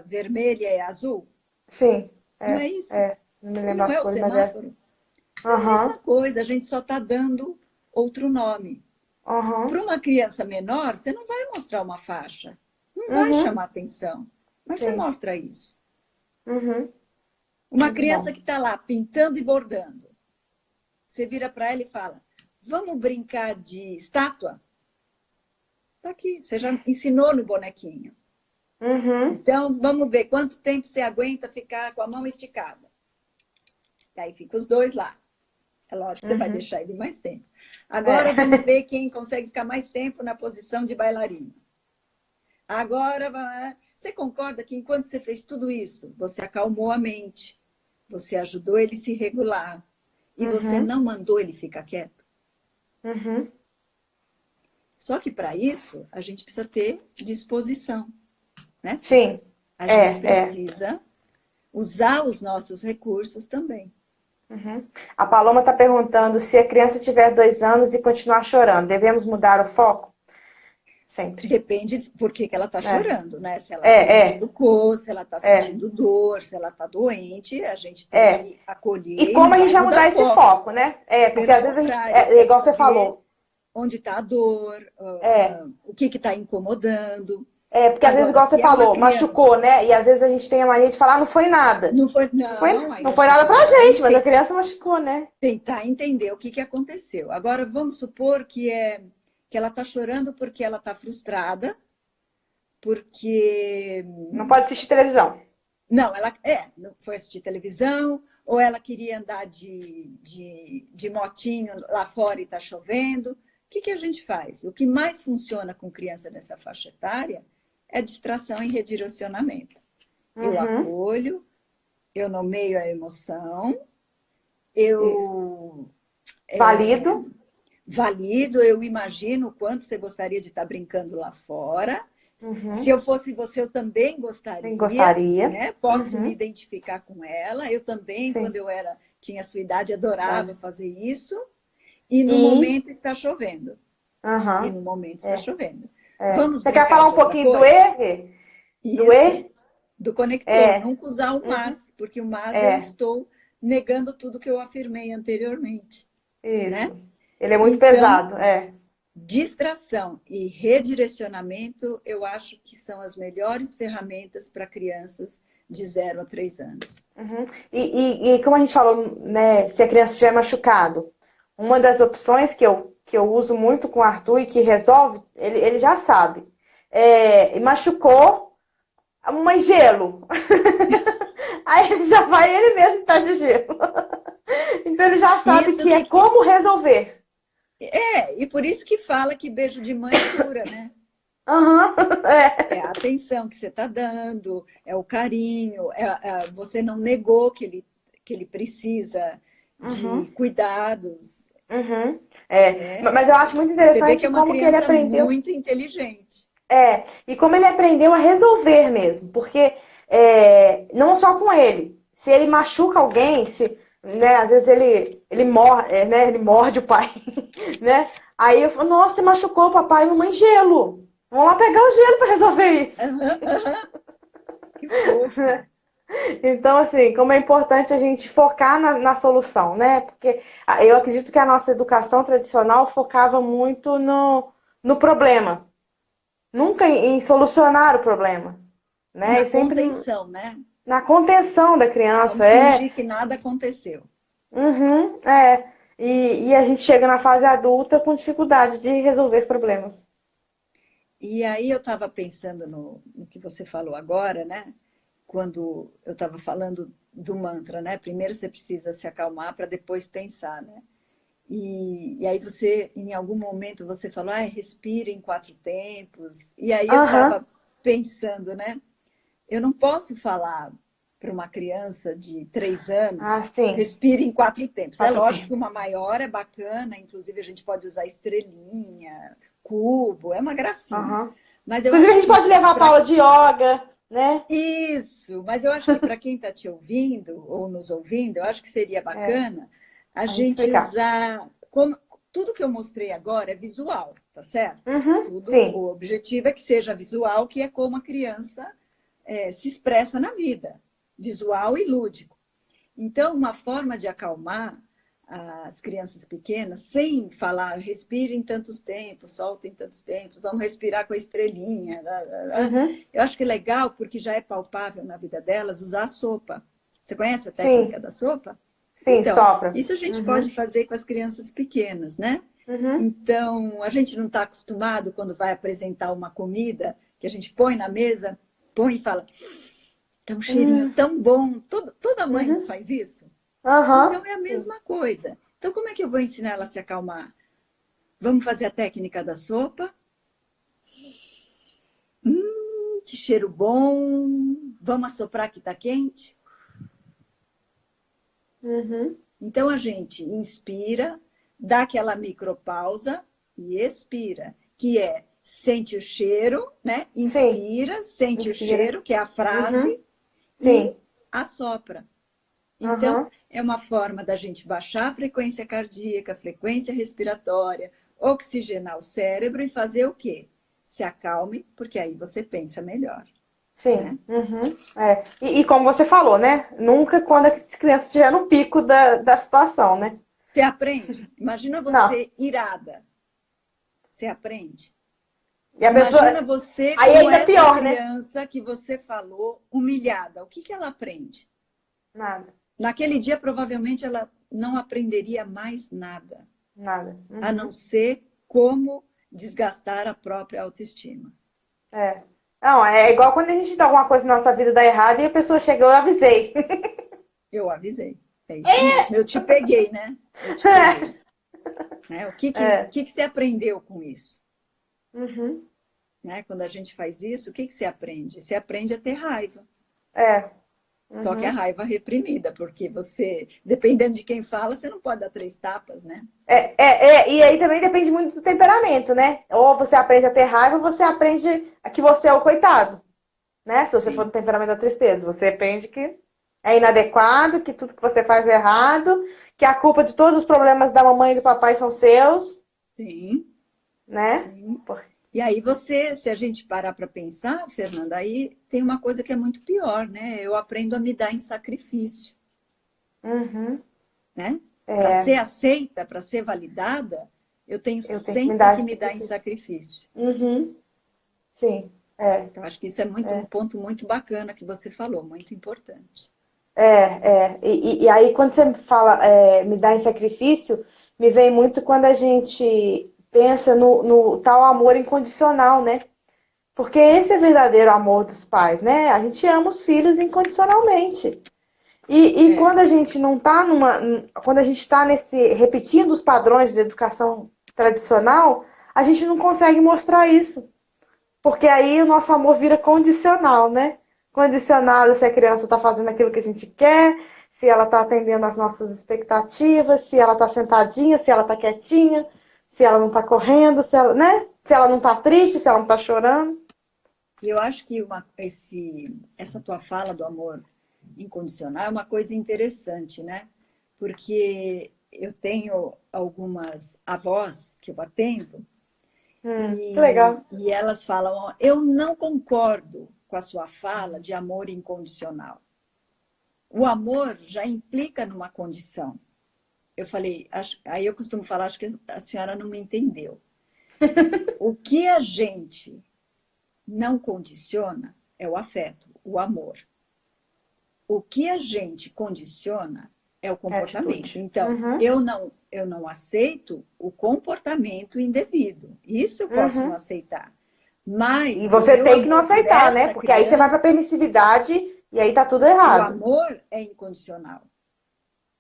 vermelha e azul. Sim. Não É. é isso. É. Não me E lembro não as é o cores, mas é. semáforo. É a mesma Aham. coisa, a gente só está dando outro nome. Aham. Para uma criança menor, você não vai mostrar uma faixa, não vai Uhum. chamar atenção, mas você Sim. mostra isso. Uhum. Uma Muito criança bom. que está lá pintando e bordando, você vira para ela e fala: vamos brincar de estátua? Está aqui, você já ensinou no bonequinho. Uhum. Então, vamos ver quanto tempo você aguenta ficar com a mão esticada. E aí fica os dois lá. É lógico que você vai Uhum. deixar ele mais tempo. Agora vamos É. ver quem consegue ficar mais tempo na posição de bailarina. Agora, você concorda que enquanto você fez tudo isso, você acalmou a mente, você ajudou ele a se regular e você Uhum. não mandou ele ficar quieto? Uhum. Só que para isso, a gente precisa ter disposição, né, Fê? Sim. A gente É. É. precisa usar os nossos recursos também. Uhum. A Paloma está perguntando se a criança tiver 2 anos e continuar chorando, devemos mudar o foco? Sempre. Depende de por que ela está É. chorando, né? Se ela se É, é, machucou, se ela está é, sentindo dor, se ela está doente, a gente tem é. que E acolher e como não a gente vai vai mudar mudar esse foco. foco, né? É, porque Pelo às vezes a gente, contrário, eu é, quero igual você saber falou, onde está a dor, é, o que está incomodando. porque às vezes Agora, igual você se é uma falou, machucou, criança, né? E às vezes a gente tem a mania de falar, "Ah, não foi nada. não foi, Não foi, não, aí não a foi nada gente pra vai gente, mas a criança machucou, né? tentar entender o que aconteceu. Agora, vamos supor que ela está chorando porque ela está frustrada, porque Não pode assistir televisão. não, ela não foi assistir televisão, ou ela queria andar de motinho lá fora e está chovendo. O que a gente faz? O que mais funciona com criança nessa faixa etária é distração e redirecionamento. Eu Uhum, acolho, eu nomeio a emoção, isso. eu Valido. valido, eu imagino o quanto você gostaria de estar brincando lá fora. Uhum. Se eu fosse você, eu também Quem gostaria, gostaria. né? Posso me Uhum. identificar com ela. Eu também, quando Sim. eu tinha a sua idade, adorava Verdade. fazer isso. E no E, momento está chovendo. E aham, no momento está é, chovendo. é. Vamos Você quer brincar falar um de outra pouquinho do coisa? E? Do Isso, E? do conector. É. Nunca usar o Uhum. mas, porque o mas eu É, estou negando tudo que eu afirmei anteriormente, né? isso. Ele é muito Então, pesado, é. distração e redirecionamento, eu acho que são as melhores ferramentas para crianças de 0 a 3 anos. Uhum. E como a gente falou, né, se a criança estiver machucado, uma das opções que eu uso muito com o Arthur e que resolve, ele já sabe. É, machucou, mãe gelo. Aí ele já vai ele mesmo estar de gelo. Então ele já sabe Isso que é que como resolver. e por isso que fala que beijo de mãe cura, né? Aham, É é. a atenção que você está dando, é o carinho, você não negou que ele precisa Uhum, de cuidados. uhum. É. Mas eu acho É, muito você vê que interessante é uma como que ele criança aprendeu. muito inteligente. É, e como ele aprendeu a resolver mesmo, porque não só com ele, se ele machuca alguém, se, né, às vezes ele morde o pai, né? Aí eu falo, nossa, você machucou o papai e mamãe gelo. Vamos lá pegar o gelo para resolver isso. Aham, aham, que fofo. Então, assim, como é importante a gente focar na solução, né? Porque eu acredito que a nossa educação tradicional focava muito no problema, nunca em solucionar o problema, E né? na E sempre contenção, né? na contenção da Vamos criança, é. fingir que nada aconteceu. Uhum, é. E a gente chega na fase adulta com dificuldade de resolver problemas. E aí eu estava pensando no que você falou agora, né? Quando eu estava falando do mantra, né? Primeiro você precisa se acalmar para depois pensar, né? E aí você, em algum momento, você falou, respira em 4 tempos. E aí eu Aham, estava pensando, né? Eu não posso falar para uma criança de 3 anos, sim. respire em 4 tempos. É Quatro lógico que tempos. uma maior é bacana, inclusive a gente pode usar estrelinha, cubo, é uma gracinha. Aham. Mas eu Inclusive, a acho gente que pode levar a para Paula de yoga, né? isso, mas eu acho que para quem está te ouvindo ou nos ouvindo, eu acho que seria É, bacana a a gente gente explicar. usar tudo que eu mostrei agora é visual, tá certo? Uhum, Tudo, sim, o objetivo é que seja visual, que é como a criança se expressa na vida, visual e lúdico. Então, uma forma de acalmar as crianças pequenas, sem falar, respire em tantos tempos, solte em tantos tempos, vamos respirar com a estrelinha. uhum, Eu acho que é legal, porque já é palpável na vida delas, usar a sopa. Você conhece a técnica sim, da sopa? sim, Então, sopra. isso a gente pode Uhum, fazer com as crianças pequenas, né? uhum, Então, a gente não está acostumado quando vai apresentar uma comida, que a gente põe na mesa, põe e fala, tá um cheirinho uhum, tão bom. Toda mãe não uhum, faz isso? aham, Então, é a sim. mesma coisa. Então, como é que eu vou ensinar ela a se acalmar? Vamos fazer a técnica da sopa? Que cheiro bom! Vamos assoprar que está quente? Uhum, Então, a gente inspira, dá aquela micropausa e expira, que é sente o cheiro, né? sim, Inspira, sente o inspira. cheiro, que é a frase, Uhum, e sim, assopra. Então, aham, é uma forma da gente baixar a frequência cardíaca, a frequência respiratória, oxigenar o cérebro e fazer o quê? Se acalme, porque aí você pensa melhor, sim, né? uhum, é. E como você falou, né? Nunca quando a criança estiver no pico da situação, né? Você aprende. Imagina Não. você irada. Você aprende. E a pessoa. Imagina você Aí como ainda essa pior, né? criança que você falou, humilhada. O que ela aprende? Nada, Naquele dia, provavelmente, ela não aprenderia mais nada, nada. a não Uhum, ser como desgastar a própria autoestima. é. Não, é igual quando a gente dá alguma coisa na nossa vida dá errado e a pessoa chegou, eu avisei. Eu avisei. É isso mesmo. Eu te peguei, né? Eu te peguei. Né? É. Que você aprendeu com isso? Uhum, Né? Quando a gente faz isso, o que você aprende? Você aprende a ter raiva. é. Só que a raiva reprimida, porque você, dependendo de quem fala, você não pode dar 3 tapas, né? E aí também depende muito do temperamento, né? Ou você aprende a ter raiva, ou você aprende que você é o coitado, né? Se você for do Sim, temperamento da tristeza, você aprende que é inadequado, que tudo que você faz é errado, que a culpa de todos os problemas da mamãe e do papai são seus, sim, né? sim. Por- E aí você, se a gente parar para pensar, Fernanda, aí tem uma coisa que é muito pior, né? Eu aprendo a me dar em sacrifício, Uhum. né? Para ser É, aceita, para ser validada, eu tenho eu tenho que me sempre dar que esse me dar em sacrifício. sacrifício. Uhum. Sim, Então, acho que isso é muito um ponto muito bacana que você falou, muito importante. E aí, quando você me fala, me dá em sacrifício, me vem muito quando a gente pensa no tal amor incondicional, né? Porque esse é o verdadeiro amor dos pais, né? A gente ama os filhos incondicionalmente. E É, quando a gente não tá quando a gente está nesse, repetindo os padrões de educação tradicional, a gente não consegue mostrar isso. Porque aí o nosso amor vira condicional, né? Condicionado se a criança está fazendo aquilo que a gente quer, se ela está atendendo às nossas expectativas, se ela está sentadinha, se ela está quietinha, se ela não está correndo, se ela, né? Se ela não está triste, se ela não está chorando. e eu acho que essa tua fala do amor incondicional é uma coisa interessante, né? Porque eu tenho algumas avós que eu atendo Que legal. e elas falam: "Ó, eu não concordo com a sua fala de amor incondicional. O amor já implica numa condição." Eu falei, aí eu costumo falar, acho que a senhora não me entendeu. O que a gente não condiciona é o afeto, o amor. O que a gente condiciona é o É comportamento. atitude. Então, Uhum, eu não aceito o comportamento indevido. Isso eu posso não uhum. aceitar. E Mas o você meu tem que não amor por aceitar, né? esta Porque aí você vai pra criança, permissividade e aí tá tudo o errado. amor é incondicional.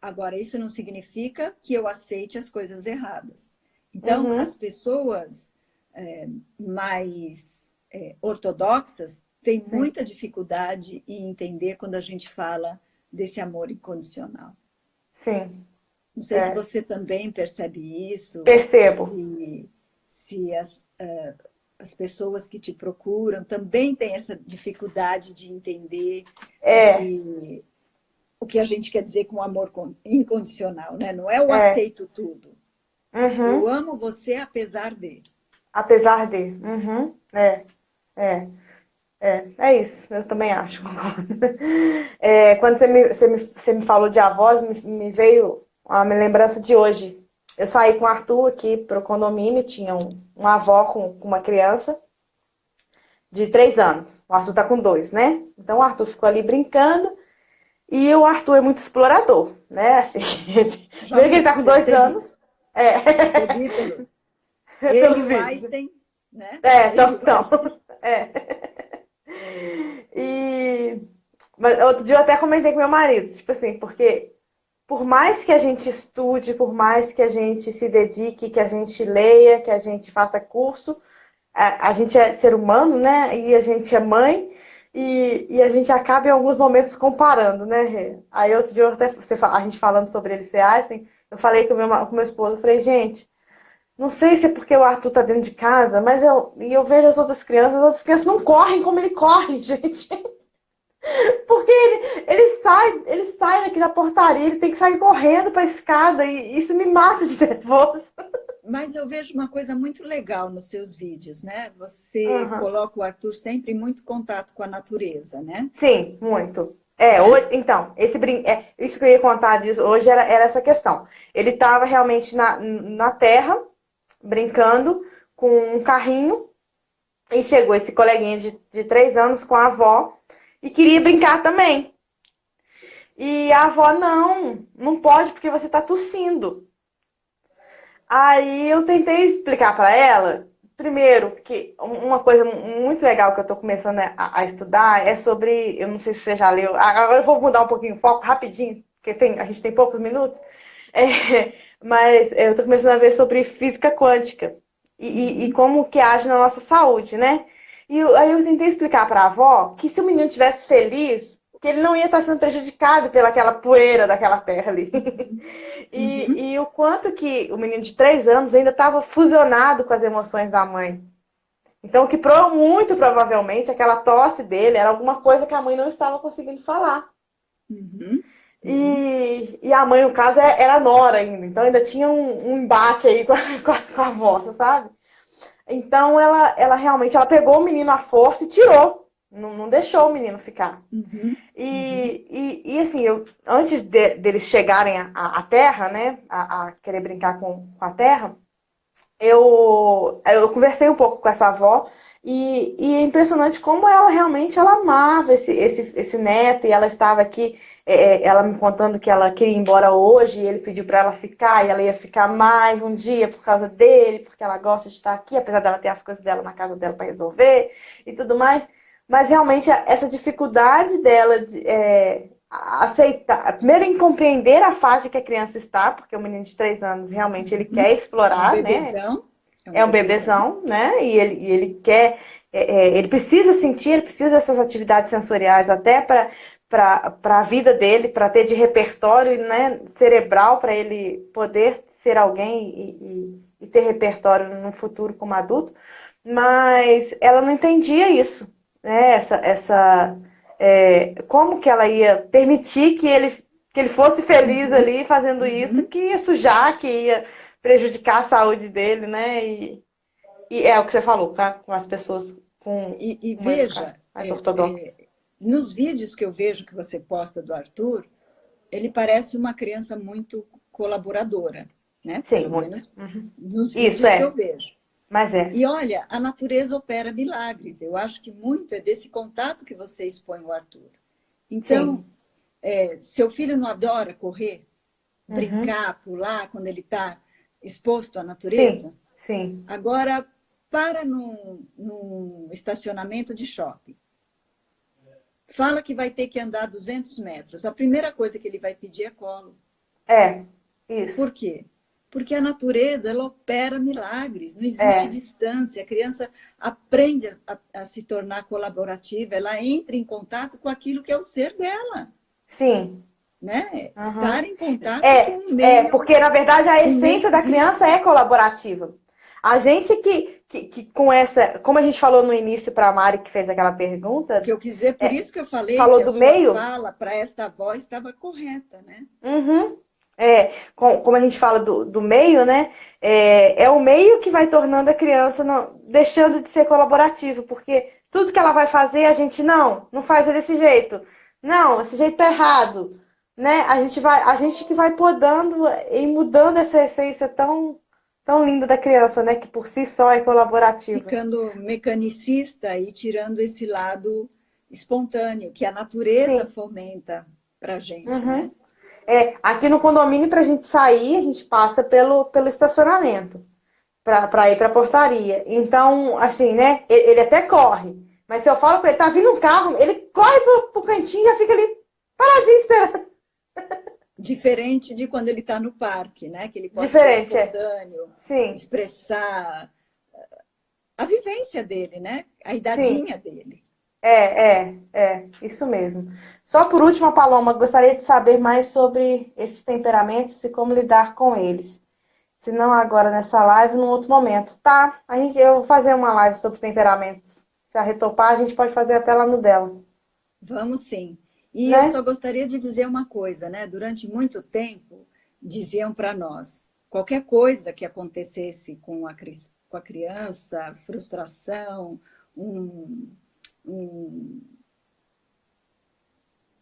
Agora, isso não significa que eu aceite as coisas erradas. Então, as Uhum, pessoas mais ortodoxas têm sim, muita dificuldade em entender quando a gente fala desse amor incondicional. sim. Não sei se É. você também percebe isso, Percebo. se as pessoas que te procuram também têm essa dificuldade de entender É, o que a gente quer dizer com amor incondicional, né? Não é o é. aceito tudo. Eu Uhum. amo você apesar de. Apesar de. Uhum. É. É isso, eu também acho, concordo. Quando você me falou de avós, me veio uma lembrança de hoje. Eu saí com o Arthur aqui para o condomínio, tinha uma avó com uma criança de 3 anos. O Arthur tá com 2, né? Então o Arthur ficou ali brincando e o Arthur é muito explorador, né? Assim, Já mesmo que ele tá com dois percebi, anos, é, percebi ele e pelos o vídeos. Einstein, né? Ele Então, e o Einstein. é. E mas outro dia eu até comentei com meu marido, tipo assim, porque por mais que a gente estude, por mais que a gente se dedique, que a gente leia, que a gente faça curso, a gente é ser humano, né? E a gente é mãe, e a gente acaba em alguns momentos comparando, né, Rê? Aí outro dia, até, a gente falando sobre ele ser Einstein, eu falei com meu esposo, eu falei, gente, não sei se é porque o Arthur tá dentro de casa, mas eu vejo as outras crianças não correm como ele corre, gente. Porque ele sai daqui da portaria, ele tem que sair correndo pra escada, e isso me mata de nervoso. Mas eu vejo uma coisa muito legal nos seus vídeos, né? Você Uhum. coloca o Arthur sempre em muito contato com a natureza, né? Sim, muito. Né? Hoje, então, isso que eu ia contar disso hoje era essa questão. Ele estava realmente na terra, brincando com um carrinho, e chegou esse coleguinha de 3 anos com a avó e queria brincar também. E a avó, não pode porque você está tossindo. Aí eu tentei explicar para ela, primeiro, que uma coisa muito legal que eu estou começando a estudar é sobre, eu não sei se você já leu, agora eu vou mudar um pouquinho o foco rapidinho, porque a gente tem poucos minutos, mas eu estou começando a ver sobre física quântica e Uhum. como que age na nossa saúde, né? Aí eu tentei explicar para a avó que se o menino tivesse feliz, que ele não ia estar sendo prejudicado pelaquela poeira daquela terra ali. E o quanto que o menino de 3 anos ainda estava fusionado com as emoções da mãe. Então, que muito provavelmente aquela tosse dele era alguma coisa que a mãe não estava conseguindo falar. Uhum. E a mãe, no caso, era nora ainda. Então, ainda tinha um embate aí com a avó, sabe? Então, ela realmente ela pegou o menino à força e tirou. Não deixou o menino ficar. Uhum. E assim, antes deles chegarem à Terra, né? A querer brincar com a Terra, eu conversei um pouco com essa avó e é impressionante como ela realmente ela amava esse neto e ela estava aqui, ela me contando que ela queria ir embora hoje e ele pediu para ela ficar e ela ia ficar mais um dia por causa dele, porque ela gosta de estar aqui, apesar dela ter as coisas dela na casa dela para resolver e tudo mais. Mas realmente essa dificuldade dela de aceitar, primeiro em compreender a fase que a criança está, porque o menino de 3 anos realmente ele quer É um explorar, né? bebezão. É um bebezão, né? E ele quer, ele precisa sentir, ele precisa dessas atividades sensoriais até para a vida dele, para ter de repertório, né, cerebral, para ele poder ser alguém e ter repertório no futuro como adulto. Mas ela não entendia isso, né? Como que ela ia permitir que ele fosse feliz ali fazendo isso, Uhum. que ia sujar, que ia prejudicar a saúde dele, né? E é o que você falou, tá? Com as pessoas com E uma educação veja, mais ortodoxa. nos vídeos que eu vejo que você posta do Arthur, ele parece uma criança muito colaboradora, né? Sim, Pelo muito. menos Uhum. nos Isso vídeos que eu é, vejo. mas é. E olha, a natureza opera milagres. Eu acho que muito é desse contato que você expõe o Arthur. Então, Sim. seu filho não adora correr, Uhum. brincar, pular quando ele está exposto à Sim, natureza? sim. Agora, para num estacionamento de shopping. Fala que vai ter que andar 200 metros. A primeira coisa que ele vai pedir é colo. É, isso. Por quê? Porque a natureza, ela opera milagres, não existe É, distância. A criança aprende a se tornar colaborativa, ela entra em contato com aquilo que é o ser dela, sim. né? Estar Uhum. em contato com o Porque na verdade a um essência meio da criança vivo. é colaborativa. A gente que com essa, como a gente falou no início para a Mari que fez aquela Que pergunta, eu quis dizer, por isso que eu falei falou que a do sua meio. fala para esta avó estava correta, né? Uhum. Como a gente fala do meio, né? É o meio que vai tornando a criança deixando de ser colaborativa, porque tudo que ela vai fazer, a gente não faz desse jeito. Não, esse jeito tá errado, né? A gente que vai podando e mudando essa essência tão linda da criança, né? Que por si só é colaborativa. Ficando mecanicista e tirando esse lado espontâneo que a natureza Sim. fomenta para a gente, né? Uhum. Aqui no condomínio, para a gente sair, a gente passa pelo estacionamento para ir para a portaria. Então, assim, né? Ele até corre. Mas se eu falo com ele, tá vindo um carro, ele corre pro cantinho e já fica ali paradinho esperando. Diferente de quando ele está no parque, né? Que ele pode ser Diferente, é. espontâneo, Sim, expressar a vivência dele, né? A sim. idadinha dele. Isso mesmo. Só por último, Paloma, gostaria de saber mais sobre esses temperamentos e como lidar com eles. Se não agora nessa live, num outro momento. Tá, eu vou fazer uma live sobre temperamentos. Se a retopar, a gente pode fazer até lá no dela, Vamos sim. E eu só né? gostaria de dizer uma coisa, né? Durante muito tempo, diziam para nós, qualquer coisa que acontecesse com a criança, frustração, um, um,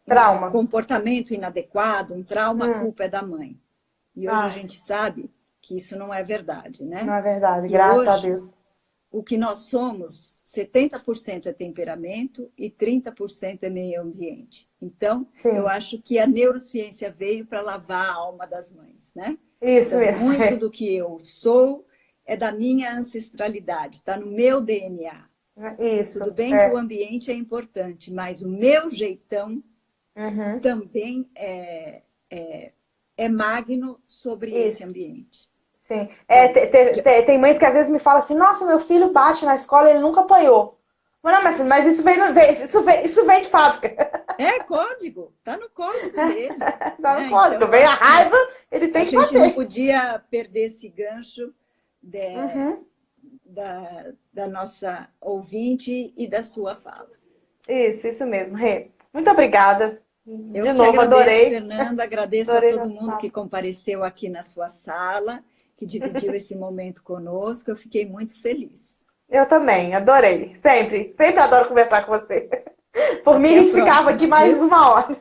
um Trauma. comportamento inadequado, um trauma, a Hum. culpa é da mãe. E hoje a Ah, gente sabe que isso não é verdade, não né? é verdade, Que graças a hoje Deus. o que nós somos, 70% é temperamento e 30% é meio ambiente. Então, eu Sim, acho que a neurociência veio para lavar a alma das mães, né? isso Então, mesmo. muito do que eu sou é da minha ancestralidade, está no meu DNA. Tudo Isso, bem que o ambiente é importante, mas o meu jeitão Uhum, também é magno sobre esse isso, ambiente. sim. Então, Tem mães que às vezes me falam assim, nossa, meu filho bate na escola, ele nunca apanhou. Não, mas isso vem, isso vem de fábrica. É código, está no código dele. Tá no código. Então, Vem a raiva, ele tem a que gente não bater. podia perder esse gancho Uhum. da nossa ouvinte e da sua fala. Isso mesmo, Rê. Muito obrigada. Eu De que te novo, agradeço, adorei. Fernanda, agradeço a Adorei todo nosso mundo que papo. compareceu aqui na sua sala, que dividiu esse momento conosco. Eu fiquei muito feliz. Eu também, adorei. Sempre, sempre adoro conversar com você. Por mim, Até a a gente ficava aqui próxima, mais viu? uma hora.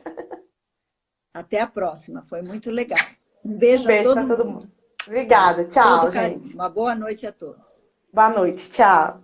Até a próxima, foi muito legal. Um Um beijo a beijo para todo todo mundo. mundo. Obrigada. Todo Tchau, carinho. gente. Uma boa noite a todos. Boa noite. Tchau.